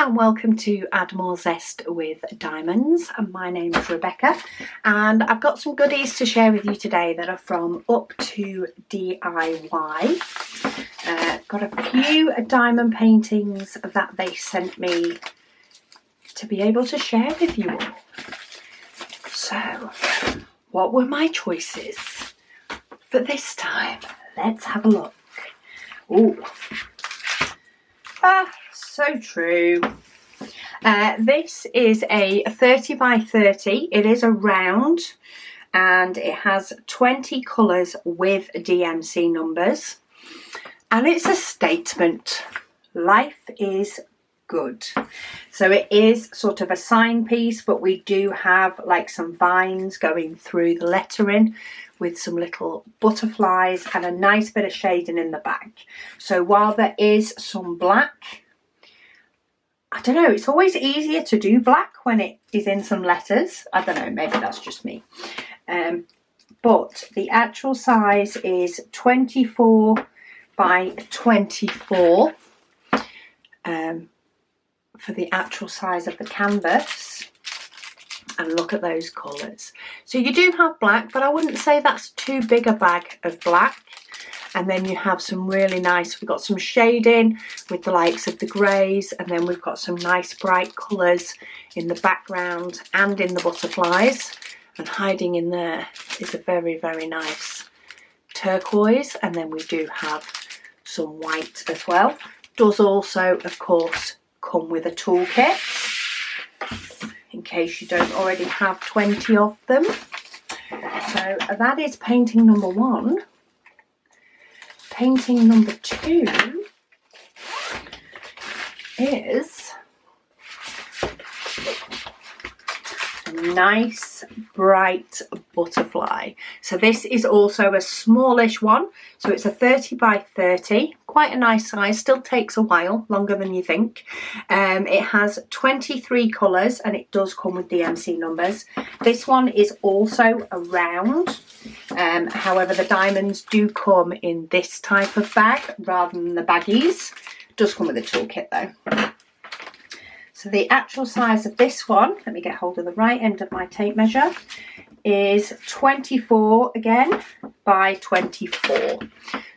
and welcome to Add More Zest with Diamonds. And my name is Rebecca and I've got some goodies to share with you today that are from UpToDIY. Got a few diamond paintings that they sent me to be able to share with you all. So, what were my choices for this time? Let's have a look. Ooh. So true. This is a 30 by 30. It is a round and it has 20 colours with DMC numbers. And it's a statement. Life is good. So it is sort of a sign piece, but we do have like some vines going through the lettering with some little butterflies and a nice bit of shading in the back. So while there is some black, I don't know, it's always easier to do black when it is in some letters. I don't know, maybe that's just me. But the actual size is 24 by 24 for the actual size of the canvas. And look at those colours. So you do have black, but I wouldn't say that's too big a bag of black. And then you have some really nice, we've got some shading with the likes of the greys, and then we've got some nice bright colours in the background and in the butterflies. And hiding in there is a very, very nice turquoise, and then we do have some white as well. Does also, of course, come with a toolkit, in case you don't already have 20 of them. So that is painting number one. Painting number two is a nice bright butterfly. So this is also a smallish one. So it's a 30 by 30, quite a nice size, still takes a while, longer than you think. It has 23 colours and it does come with DMC numbers. This one is also a round. However, the diamonds do come in this type of bag rather than the baggies. It does come with a toolkit though. So the actual size of this one, let me get hold of the right end of my tape measure, is 24 again by 24.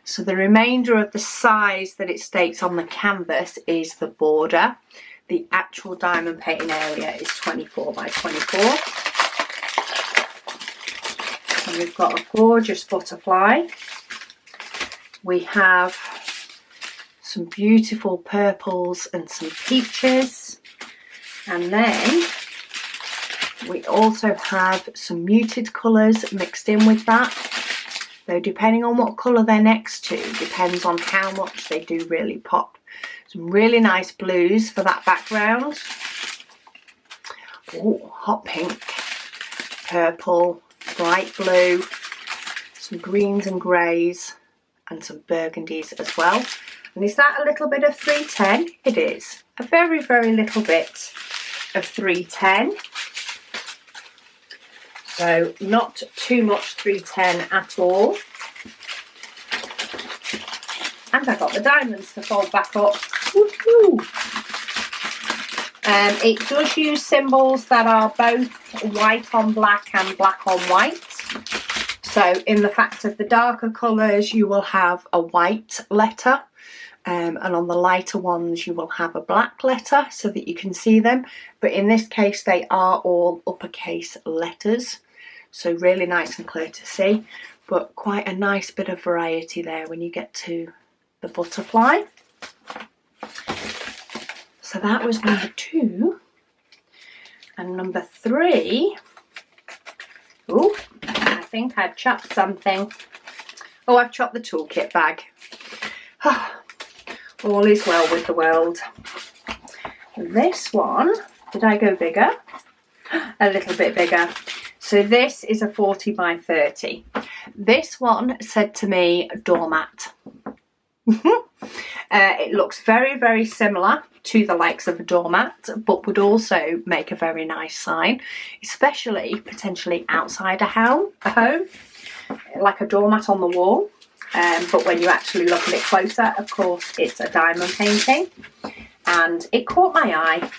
So the remainder of the size that it states on the canvas is the border. The actual diamond painting area is 24 by 24. And we've got a gorgeous butterfly. We have some beautiful purples and some peaches. And then we also have some muted colours mixed in with that. Though depending on what colour they're next to, depends on how much they do really pop. Some really nice blues for that background. Oh, hot pink, purple, bright blue, some greens and greys, and some burgundies as well. And is that a little bit of 310? It is. A very, very little bit of 310. So not too much 310 at all. And I got the diamonds to fold back up. Woohoo! It does use symbols that are both white on black and black on white. So in the fact of the darker colours you will have a white letter. And on the lighter ones you will have a black letter so that you can see them. But in this case they are all uppercase letters. So really nice and clear to see. But quite a nice bit of variety there when you get to the butterfly. So that was number two. And number three. Oh, I think I've chopped something. Oh, I've chopped the toolkit bag. All is well with the world. This one, did I go bigger? A little bit bigger. So this is a 40 by 30. This one said to me, doormat. It looks very, very similar to the likes of a doormat, but would also make a very nice sign, especially potentially outside a home, like a doormat on the wall. But when you actually look at it closer, of course, it's a diamond painting. and it caught my eye.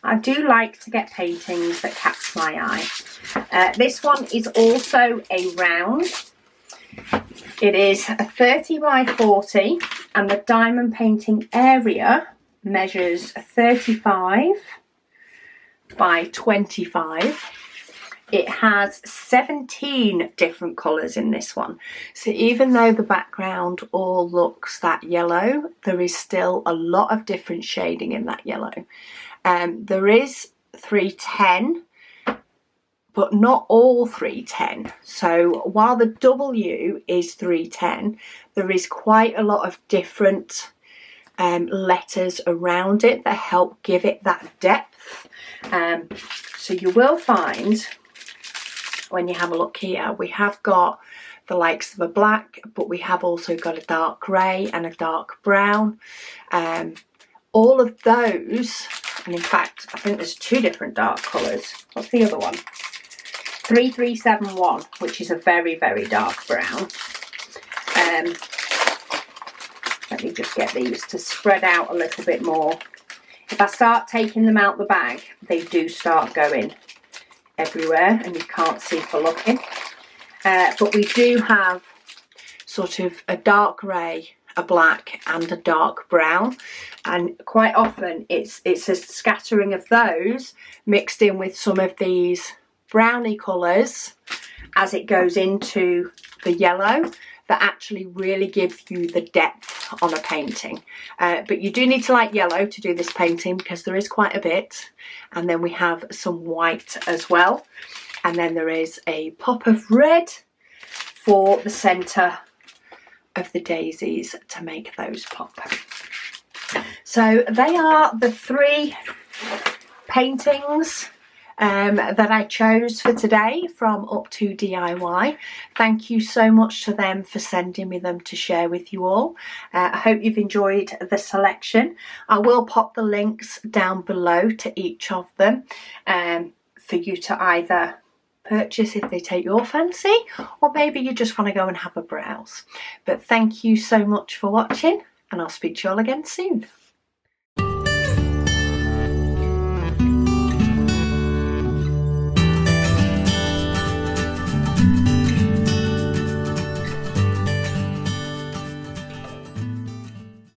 I do like to get paintings that catch my eye. This one is also a round. It is a 30 by 40 and the diamond painting area measures 35 by 25. It has 17 different colours in this one. So even though the background all looks that yellow, there is still a lot of different shading in that yellow. There is 310, but not all 310. So while the W is 310, there is quite a lot of different letters around it that help give it that depth. So you will find, when you have a look here, we have got the likes of a black, but we have also got a dark grey and a dark brown. All of those, and in fact, I think there's 2 different dark colours. What's the other one? 3371, which is a very, very dark brown. Let me just get these to spread out a little bit more. If I start taking them out the bag, they do start going everywhere and you can't see for looking. But we do have sort of a dark grey, a black and a dark brown, and quite often it's a scattering of those mixed in with some of these browny colours as it goes into the yellow that actually really gives you the depth on a painting. But you do need to like yellow to do this painting because there is quite a bit, and then we have some white as well, and then there is a pop of red for the centre of the daisies to make those pop. So they are the 3 paintings that I chose for today from UpToDIY. Thank you so much to them for sending me them to share with you all. I hope you've enjoyed the selection. I will pop the links down below to each of them for you to either purchase if they take your fancy, or maybe you just want to go and have a browse. But thank you so much for watching, and I'll speak to you all again soon.